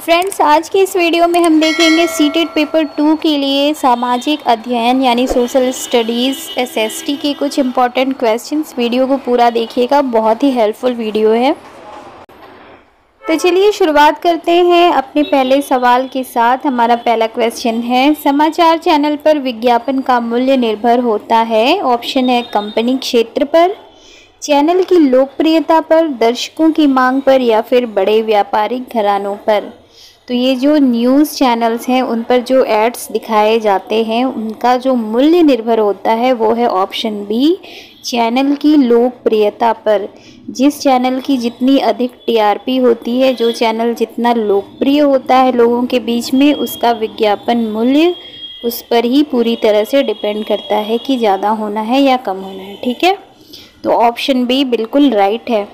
Friends, आज की इस वीडियो में हम देखेंगे सीटेट पेपर 2 के लिए सामाजिक अध्ययन यानी सोशल स्टडीज़ एसएसटी के कुछ इम्पॉर्टेंट क्वेश्चंस। वीडियो को पूरा देखिएगा, बहुत ही हेल्पफुल वीडियो है। तो चलिए शुरुआत करते हैं अपने पहले सवाल के साथ। हमारा पहला क्वेश्चन है, समाचार चैनल पर विज्ञापन का मूल्य निर्भर होता है। ऑप्शन है कंपनी क्षेत्र पर, चैनल की लोकप्रियता पर, दर्शकों की मांग पर या फिर बड़े व्यापारिक घरानों पर। तो ये जो न्यूज़ चैनल्स हैं उन पर जो एड्स दिखाए जाते हैं उनका जो मूल्य निर्भर होता है वो है ऑप्शन बी, चैनल की लोकप्रियता पर। जिस चैनल की जितनी अधिक टीआरपी होती है, जो चैनल जितना लोकप्रिय होता है लोगों के बीच में, उसका विज्ञापन मूल्य उस पर ही पूरी तरह से डिपेंड करता है कि ज़्यादा होना है या कम होना है। ठीक है, तो ऑप्शन बी बिल्कुल राइट है।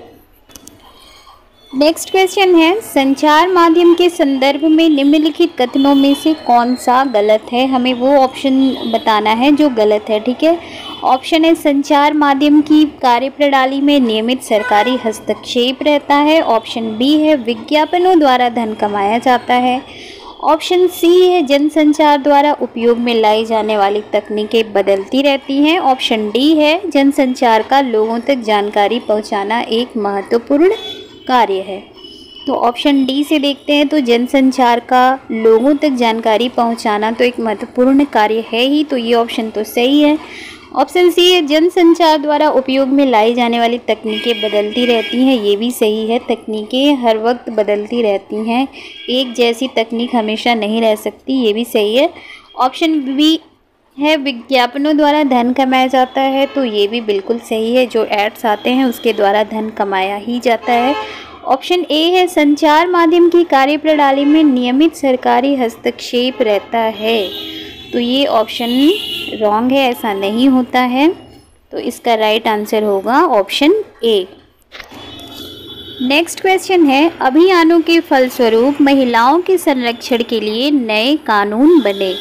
नेक्स्ट क्वेश्चन है, संचार माध्यम के संदर्भ में निम्नलिखित कथनों में से कौन सा गलत है। हमें वो ऑप्शन बताना है जो गलत है। ठीक है, ऑप्शन है संचार माध्यम की कार्यप्रणाली में नियमित सरकारी हस्तक्षेप रहता है। ऑप्शन बी है विज्ञापनों द्वारा धन कमाया जाता है। ऑप्शन सी है जनसंचार द्वारा उपयोग में लाई जाने वाली तकनीकें बदलती रहती हैं। ऑप्शन डी है जनसंचार का लोगों तक जानकारी पहुंचाना एक महत्वपूर्ण कार्य है। तो ऑप्शन डी से देखते हैं, तो जनसंचार का लोगों तक जानकारी पहुंचाना तो एक महत्वपूर्ण कार्य है ही, तो ये ऑप्शन तो सही है। ऑप्शन सी है जनसंचार द्वारा उपयोग में लाई जाने वाली तकनीकें बदलती रहती हैं, ये भी सही है। तकनीकें हर वक्त बदलती रहती हैं, एक जैसी तकनीक हमेशा नहीं रह सकती, ये भी सही है। ऑप्शन बी है विज्ञापनों द्वारा धन कमाया जाता है, तो ये भी बिल्कुल सही है। जो एड्स आते हैं उसके द्वारा धन कमाया ही जाता है। ऑप्शन ए है संचार माध्यम की कार्यप्रणाली में नियमित सरकारी हस्तक्षेप रहता है, तो ये ऑप्शन रॉन्ग है, ऐसा नहीं होता है। तो इसका राइट आंसर होगा ऑप्शन ए। नेक्स्ट क्वेश्चन है, अभियानों के फलस्वरूप महिलाओं के संरक्षण के लिए नए कानून बने।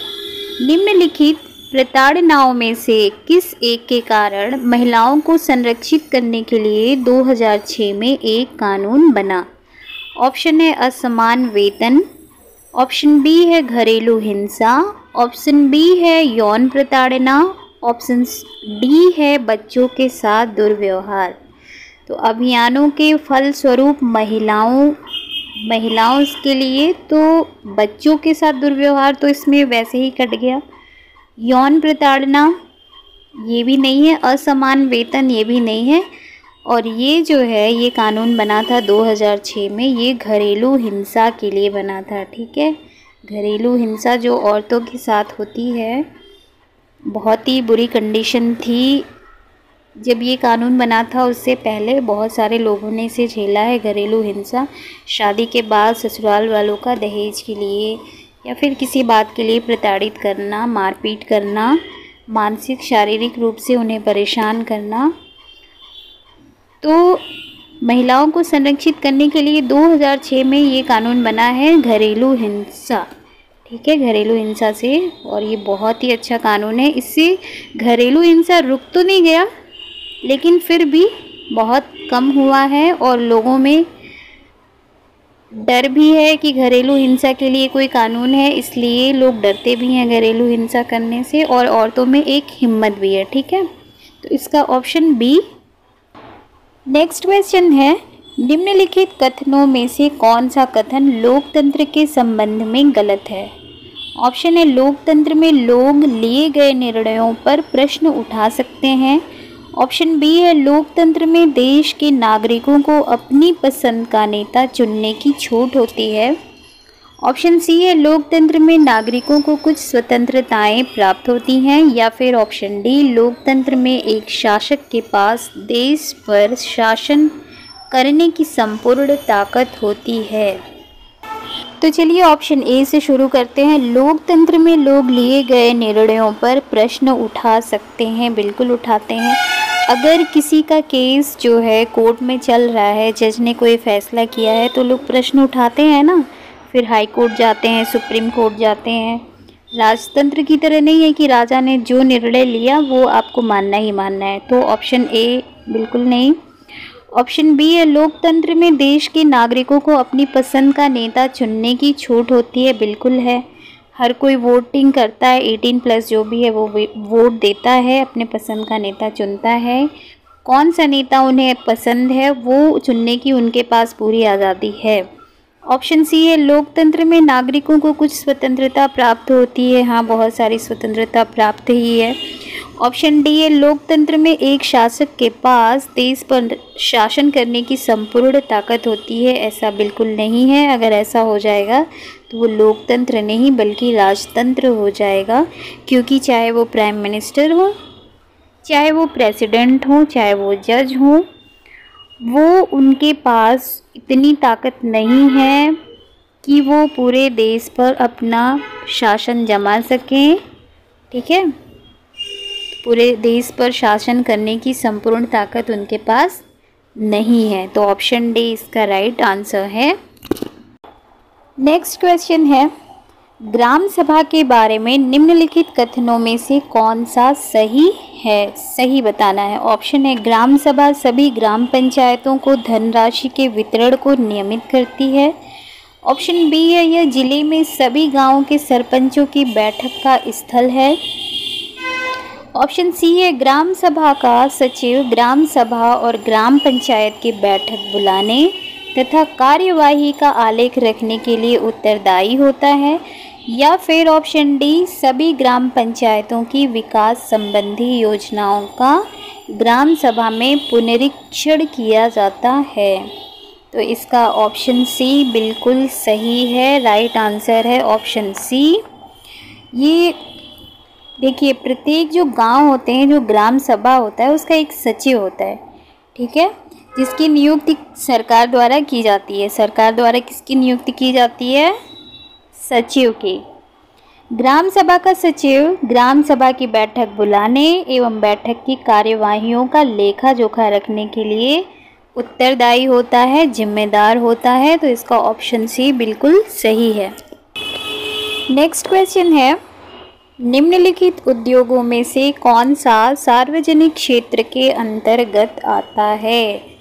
निम्नलिखित प्रताड़नाओं में से किस एक के कारण महिलाओं को संरक्षित करने के लिए 2006 में एक कानून बना। ऑप्शन है असमान वेतन, ऑप्शन बी है घरेलू हिंसा, ऑप्शन बी है यौन प्रताड़ना, ऑप्शन डी है बच्चों के साथ दुर्व्यवहार। तो अभियानों के फलस्वरूप महिलाओं के लिए तो बच्चों के साथ दुर्व्यवहार तो इसमें वैसे ही कट गया। यौन प्रताड़ना ये भी नहीं है, असमान वेतन ये भी नहीं है, और ये जो है ये कानून बना था 2006 में, ये घरेलू हिंसा के लिए बना था। ठीक है, घरेलू हिंसा जो औरतों के साथ होती है, बहुत ही बुरी कंडीशन थी जब ये कानून बना था। उससे पहले बहुत सारे लोगों ने इसे झेला है, घरेलू हिंसा। शादी के बाद ससुराल वालों का दहेज के लिए या फिर किसी बात के लिए प्रताड़ित करना, मारपीट करना, मानसिक शारीरिक रूप से उन्हें परेशान करना। तो महिलाओं को संरक्षित करने के लिए 2006 में ये कानून बना है घरेलू हिंसा। ठीक है, घरेलू हिंसा से, और ये बहुत ही अच्छा कानून है। इससे घरेलू हिंसा रुक तो नहीं गया, लेकिन फिर भी बहुत कम हुआ है, और लोगों में डर भी है कि घरेलू हिंसा के लिए कोई कानून है, इसलिए लोग डरते भी हैं घरेलू हिंसा करने से, और औरतों में एक हिम्मत भी है। ठीक है, तो इसका ऑप्शन बी। नेक्स्ट क्वेश्चन है, निम्नलिखित कथनों में से कौन सा कथन लोकतंत्र के संबंध में गलत है। ऑप्शन है लोकतंत्र में लोग लिए गए निर्णयों पर प्रश्न उठा सकते हैं। ऑप्शन बी है लोकतंत्र में देश के नागरिकों को अपनी पसंद का नेता चुनने की छूट होती है। ऑप्शन सी है लोकतंत्र में नागरिकों को कुछ स्वतंत्रताएं प्राप्त होती हैं। या फिर ऑप्शन डी लोकतंत्र में एक शासक के पास देश पर शासन करने की संपूर्ण ताकत होती है। तो चलिए ऑप्शन ए से शुरू करते हैं। लोकतंत्र में लोग लिए गए निर्णयों पर प्रश्न उठा सकते हैं, बिल्कुल उठाते हैं। अगर किसी का केस जो है कोर्ट में चल रहा है, जज ने कोई फैसला किया है, तो लोग प्रश्न उठाते हैं ना, फिर हाई कोर्ट जाते हैं, सुप्रीम कोर्ट जाते हैं। राजतंत्र की तरह नहीं है कि राजा ने जो निर्णय लिया वो आपको मानना ही मानना है। तो ऑप्शन ए बिल्कुल नहीं। ऑप्शन बी है लोकतंत्र में देश के नागरिकों को अपनी पसंद का नेता चुनने की छूट होती है। बिल्कुल है, हर कोई वोटिंग करता है, 18+ जो भी है वो वोट देता है, अपने पसंद का नेता चुनता है। कौन सा नेता उन्हें पसंद है वो चुनने की उनके पास पूरी आज़ादी है। ऑप्शन सी है लोकतंत्र में नागरिकों को कुछ स्वतंत्रता प्राप्त होती है। हाँ, बहुत सारी स्वतंत्रता प्राप्त ही है। ऑप्शन डी है लोकतंत्र में एक शासक के पास देश पर शासन करने की संपूर्ण ताकत होती है। ऐसा बिल्कुल नहीं है, अगर ऐसा हो जाएगा तो वो लोकतंत्र नहीं बल्कि राजतंत्र हो जाएगा, क्योंकि चाहे वो प्राइम मिनिस्टर हो, चाहे वो प्रेसिडेंट हो, चाहे वो जज हो, वो उनके पास इतनी ताकत नहीं है कि वो पूरे देश पर अपना शासन जमा सकें। ठीक है, पूरे देश पर शासन करने की संपूर्ण ताकत उनके पास नहीं है। तो ऑप्शन डी इसका राइट आंसर है। नेक्स्ट क्वेश्चन है, ग्राम सभा के बारे में निम्नलिखित कथनों में से कौन सा सही है? सही बताना है। ऑप्शन है ग्राम सभा सभी ग्राम पंचायतों को धनराशि के वितरण को नियमित करती है। ऑप्शन बी है यह जिले में सभी गांवों के सरपंचों की बैठक का स्थल है। ऑप्शन सी है ग्राम सभा का सचिव ग्राम सभा और ग्राम पंचायत की बैठक बुलाने तथा कार्यवाही का आलेख रखने के लिए उत्तरदायी होता है। या फिर ऑप्शन डी सभी ग्राम पंचायतों की विकास संबंधी योजनाओं का ग्राम सभा में पुनरीक्षण किया जाता है। तो इसका ऑप्शन सी बिल्कुल सही है, राइट आंसर है ऑप्शन सी। ये देखिए, प्रत्येक जो गांव होते हैं, जो ग्राम सभा होता है, उसका एक सचिव होता है, ठीक है, जिसकी नियुक्ति सरकार द्वारा की जाती है। सरकार द्वारा किसकी नियुक्ति की जाती है? सचिव की। ग्राम सभा का सचिव ग्राम सभा की बैठक बुलाने एवं बैठक की कार्यवाहियों का लेखा जोखा रखने के लिए उत्तरदायी होता है, जिम्मेदार होता है। तो इसका ऑप्शन सी बिल्कुल सही है। नेक्स्ट क्वेश्चन है, निम्नलिखित उद्योगों में से कौन सा सार्वजनिक क्षेत्र के अंतर्गत आता है?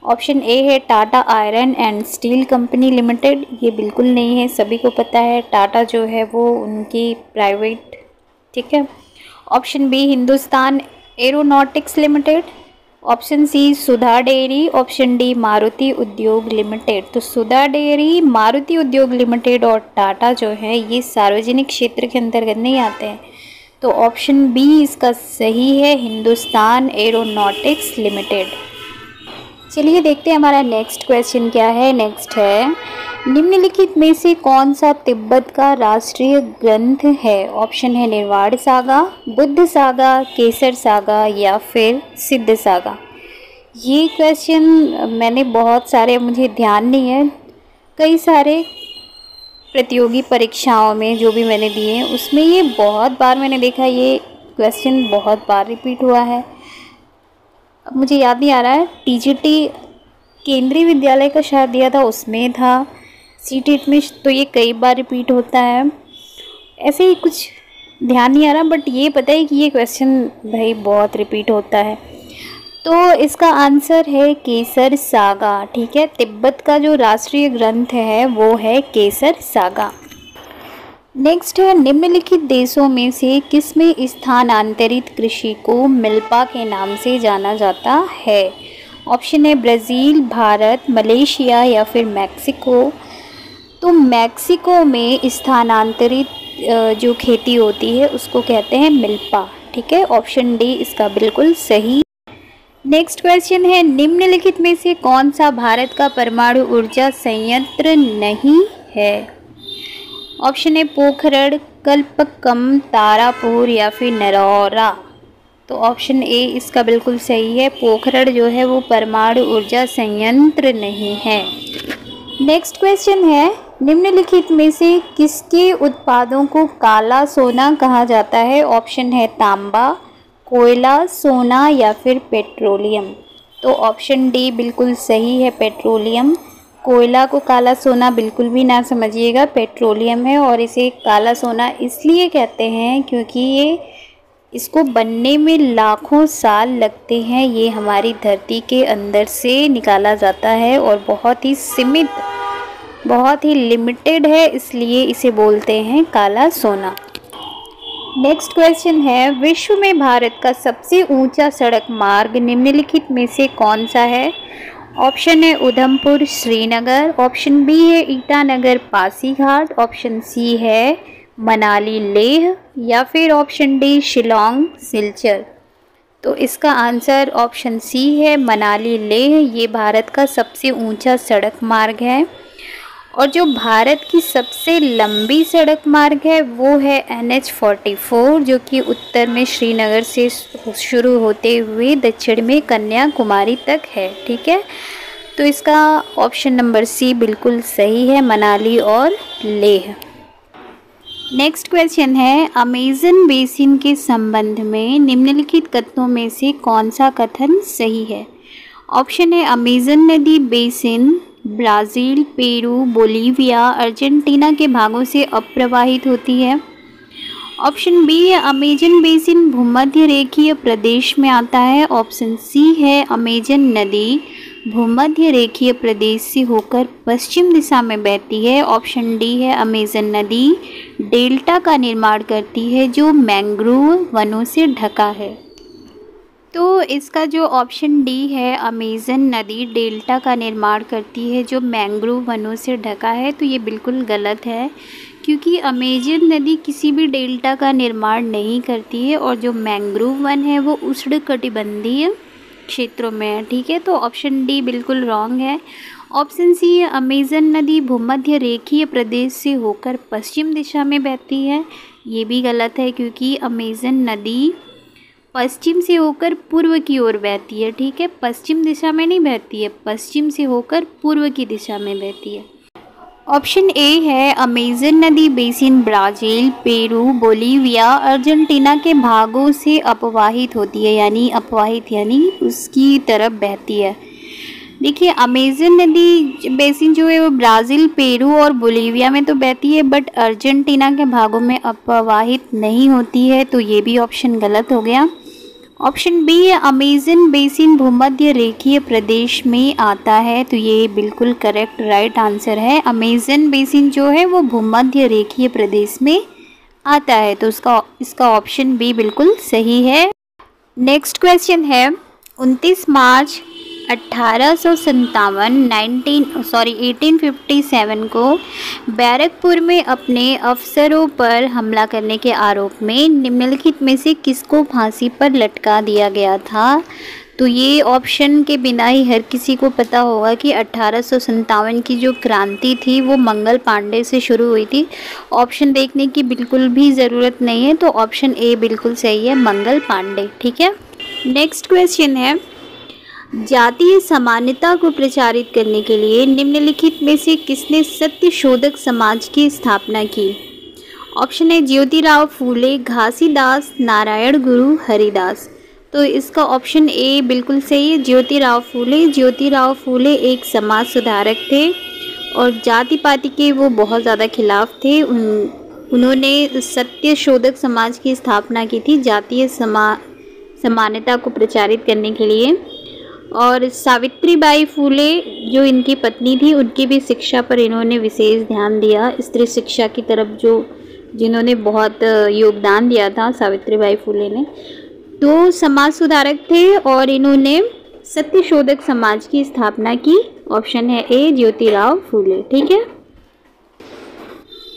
ऑप्शन ए है Tata iron and steel company limited. ये बिल्कुल नहीं है, सभी को पता है टाटा जो है वो उनकी प्राइवेट, ठीक है। Option B Hindustan Aeronautics Limited. Option C Sudha Dairy. Option D Maruti Udyog Limited. तो सुधा डेयरी, मारुति उद्योग लिमिटेड और टाटा जो है ये सार्वजनिक क्षेत्र के अंतर्गत नहीं आते हैं। तो ऑप्शन बी इसका सही है, हिंदुस्तान एरोनॉटिक्स लिमिटेड। चलिए देखते हैं हमारा नेक्स्ट क्वेश्चन क्या है। नेक्स्ट है, निम्नलिखित में से कौन सा तिब्बत का राष्ट्रीय ग्रंथ है? ऑप्शन है निर्वाण सागा, बुद्ध सागा, केसर सागा या फिर सिद्ध सागा। ये क्वेश्चन मैंने बहुत सारे, मुझे ध्यान नहीं है, कई सारे प्रतियोगी परीक्षाओं में जो भी मैंने दिए हैं उसमें ये बहुत बार मैंने देखा, ये क्वेश्चन बहुत बार रिपीट हुआ है। अब मुझे याद नहीं आ रहा है, टीजीटी केंद्रीय विद्यालय का शायद दिया था, उसमें था, सीटेट में तो ये कई बार रिपीट होता है। ऐसे ही कुछ ध्यान नहीं आ रहा, बट ये पता है कि ये क्वेश्चन भाई बहुत रिपीट होता है। तो इसका आंसर है केसर सागा, ठीक है। तिब्बत का जो राष्ट्रीय ग्रंथ है वो है केसर सागा। नेक्स्ट है, निम्नलिखित देशों में से किसमें स्थानांतरित कृषि को मिल्पा के नाम से जाना जाता है? ऑप्शन है ब्राज़ील, भारत, मलेशिया या फिर मैक्सिको। तो मैक्सिको में स्थानांतरित जो खेती होती है उसको कहते हैं मिल्पा, ठीक है। ऑप्शन डी इसका बिल्कुल सही। नेक्स्ट क्वेश्चन है, निम्नलिखित में से कौन सा भारत का परमाणु ऊर्जा संयंत्र नहीं है? ऑप्शन है पोखरण, कल्पक्कम, तारापुर या फिर नरौरा। तो ऑप्शन ए इसका बिल्कुल सही है, पोखरण जो है वो परमाणु ऊर्जा संयंत्र नहीं है। नेक्स्ट क्वेश्चन है, निम्नलिखित में से किसके उत्पादों को काला सोना कहा जाता है? ऑप्शन है तांबा, कोयला, सोना या फिर पेट्रोलियम। तो ऑप्शन डी बिल्कुल सही है, पेट्रोलियम। कोयला को काला सोना बिल्कुल भी ना समझिएगा, पेट्रोलियम है। और इसे काला सोना इसलिए कहते हैं क्योंकि ये इसको बनने में लाखों साल लगते हैं। ये हमारी धरती के अंदर से निकाला जाता है और बहुत ही सीमित, बहुत ही लिमिटेड है, इसलिए इसे बोलते हैं काला सोना। नेक्स्ट क्वेश्चन है, विश्व में भारत का सबसे ऊंचा सड़क मार्ग निम्नलिखित में से कौन सा है? ऑप्शन है उधमपुर श्रीनगर, ऑप्शन बी है ईटानगर पासीघाट, ऑप्शन सी है मनाली लेह, या फिर ऑप्शन डी शिलोंग सिलचर। तो इसका आंसर ऑप्शन सी है मनाली लेह। ये भारत का सबसे ऊंचा सड़क मार्ग है। और जो भारत की सबसे लंबी सड़क मार्ग है वो है NH-44, जो कि उत्तर में श्रीनगर से शुरू होते हुए दक्षिण में कन्याकुमारी तक है। ठीक है, तो इसका ऑप्शन नंबर सी बिल्कुल सही है, मनाली और लेह। नेक्स्ट क्वेश्चन है, अमेज़न बेसिन के संबंध में निम्नलिखित कथनों में से कौन सा कथन सही है? ऑप्शन है अमेज़न नदी basin Brazil, Peru, Bolivia, Argentina के भागों से अप्रवाहित होती है। ऑप्शन बी है अमेज़न बेसिन भूमध्य रेखीय प्रदेश में आता है। ऑप्शन सी है अमेज़न नदी भूमध्य रेखीय प्रदेश से होकर पश्चिम दिशा में बहती है। ऑप्शन डी है अमेज़न नदी डेल्टा का निर्माण करती है जो मैंग्रोव वनों से ढका है। तो इसका जो ऑप्शन डी है अमेज़न नदी डेल्टा का निर्माण करती है जो मैंग्रोव वनों से ढका है, तो ये बिल्कुल गलत है, क्योंकि अमेज़न नदी किसी भी डेल्टा का निर्माण नहीं करती है और जो मैंग्रोव वन है वो उष्णकटिबंधीय क्षेत्रों में है। ठीक है, तो ऑप्शन डी बिल्कुल रॉन्ग है। ऑप्शन सी है अमेज़न नदी भूमध्य रेखीय प्रदेश से होकर पश्चिम दिशा में बहती है, ये भी गलत है, क्योंकि अमेज़न नदी पश्चिम से होकर पूर्व की ओर बहती है। ठीक है, पश्चिम दिशा में नहीं बहती है, पश्चिम से होकर पूर्व की दिशा में बहती है। ऑप्शन ए है अमेज़न नदी basin Brazil, Peru, Bolivia, Argentina के भागों से अपवाहित होती है, यानी अपवाहित यानी उसकी तरफ बहती है। देखिए, अमेज़न नदी बेसिन जो है वो ब्राज़ील, पेरू और बोलीविया में तो बहती है, बट अर्जेंटीना के भागों में अपवाहित नहीं होती है, तो ये भी ऑप्शन गलत हो गया। ऑप्शन बी है अमेज़न बेसिन भूमध्य रेखीय प्रदेश में आता है, तो ये बिल्कुल करेक्ट राइट आंसर है। अमेज़न बेसिन जो है वो भूमध्य रेखीय प्रदेश में आता है, तो इसका ऑप्शन बी बिल्कुल सही है। नेक्स्ट क्वेश्चन है, 29 मार्च 1857 को बैरकपुर में अपने अफसरों पर हमला करने के आरोप में निम्नलिखित में से किसको फांसी पर लटका दिया गया था? तो ये ऑप्शन के बिना ही हर किसी को पता होगा कि 1857 की जो क्रांति थी वो मंगल पांडे से शुरू हुई थी। ऑप्शन देखने की बिल्कुल भी ज़रूरत नहीं है, तो ऑप्शन ए बिल्कुल सही है, मंगल पांडे। ठीक है, नेक्स्ट क्वेश्चन है, जातीय समानता को प्रचारित करने के लिए निम्नलिखित में से किसने सत्य शोधक समाज की स्थापना की? ऑप्शन है ज्योतिराव फूले, घासीदास, नारायण गुरु, हरिदास। तो इसका ऑप्शन ए बिल्कुल सही है, ज्योतिराव फूले। ज्योतिराव फूले एक समाज सुधारक थे और जाति पाति के वो बहुत ज़्यादा खिलाफ थे। उन्होंने सत्य शोधक समाज की स्थापना की थी जातीय समानता को प्रचारित करने के लिए। और सावित्रीबाई फूले जो इनकी पत्नी थी, उनकी भी शिक्षा पर इन्होंने विशेष ध्यान दिया। स्त्री शिक्षा की तरफ जिन्होंने बहुत योगदान दिया था सावित्रीबाई फूले ने, तो समाज सुधारक थे और इन्होंने सत्य शोधक समाज की स्थापना की। ऑप्शन है ए ज्योतिराव फूले। ठीक है,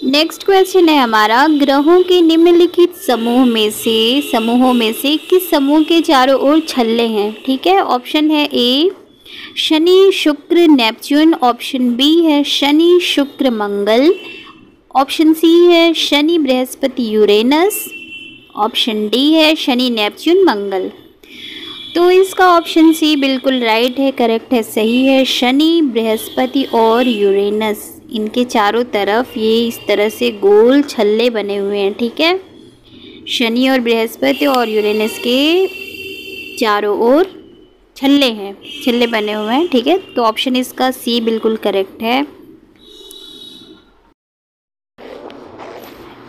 नेक्स्ट क्वेश्चन है हमारा, ग्रहों के निम्नलिखित समूहों में से किस समूह के चारों ओर छल्ले हैं? ठीक है, ऑप्शन है ए शनि, शुक्र, नेपच्यून। ऑप्शन बी है शनि, शुक्र, मंगल। ऑप्शन सी है Shani, Brihaspati, Uranus. Option D है शनि, नेपच्यून, मंगल। तो इसका ऑप्शन सी बिल्कुल राइट है, करेक्ट है, सही है। शनि, बृहस्पति और यूरेनस, इनके चारों तरफ ये इस तरह से गोल छल्ले बने हुए हैं। ठीक है, शनि और बृहस्पति और यूरेनस के चारों ओर छल्ले बने हुए हैं। ठीक है, तो ऑप्शन इसका सी बिल्कुल करेक्ट है।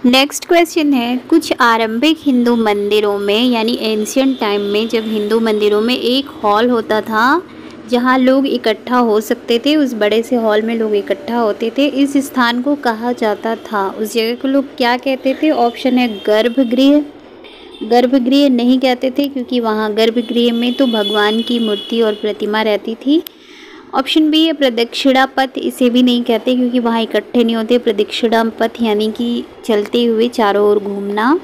नेक्स्ट क्वेश्चन है, कुछ आरंभिक हिंदू मंदिरों में यानी एंशियंट टाइम में जब हिंदू मंदिरों में एक हॉल होता था जहाँ लोग इकट्ठा हो सकते थे, उस बड़े से हॉल में लोग इकट्ठा होते थे, इस स्थान को कहा जाता था, उस जगह को लोग क्या कहते थे? ऑप्शन है गर्भगृह। गर्भगृह नहीं कहते थे क्योंकि वहाँ गर्भगृह में तो भगवान की मूर्ति और प्रतिमा रहती थी। ऑप्शन बी है प्रदक्षिणा पथ, इसे भी नहीं कहते क्योंकि वहाँ इकट्ठे नहीं होते। प्रदक्षिणा पथ यानी कि चलते हुए चारों ओर घूमना।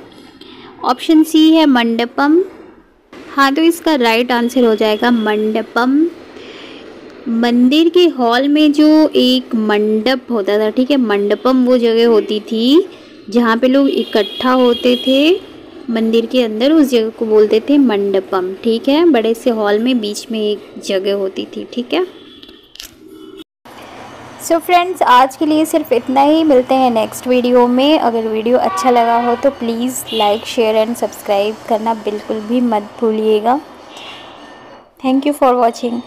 ऑप्शन सी है मंडपम। हाँ, तो इसका राइट आंसर हो जाएगा मंडपम। मंदिर के हॉल में जो एक मंडप होता था, ठीक है, मंडपम वो जगह होती थी जहाँ पे लोग इकट्ठा होते थे मंदिर के अंदर, उस जगह को बोलते थे मंडपम। ठीक है, बड़े से हॉल में बीच में एक जगह होती थी। ठीक है, सो फ्रेंड्स, आज के लिए सिर्फ इतना ही। मिलते हैं नेक्स्ट वीडियो में। अगर वीडियो अच्छा लगा हो तो please like, share and subscribe करना बिल्कुल भी मत भूलिएगा। Thank you for watching.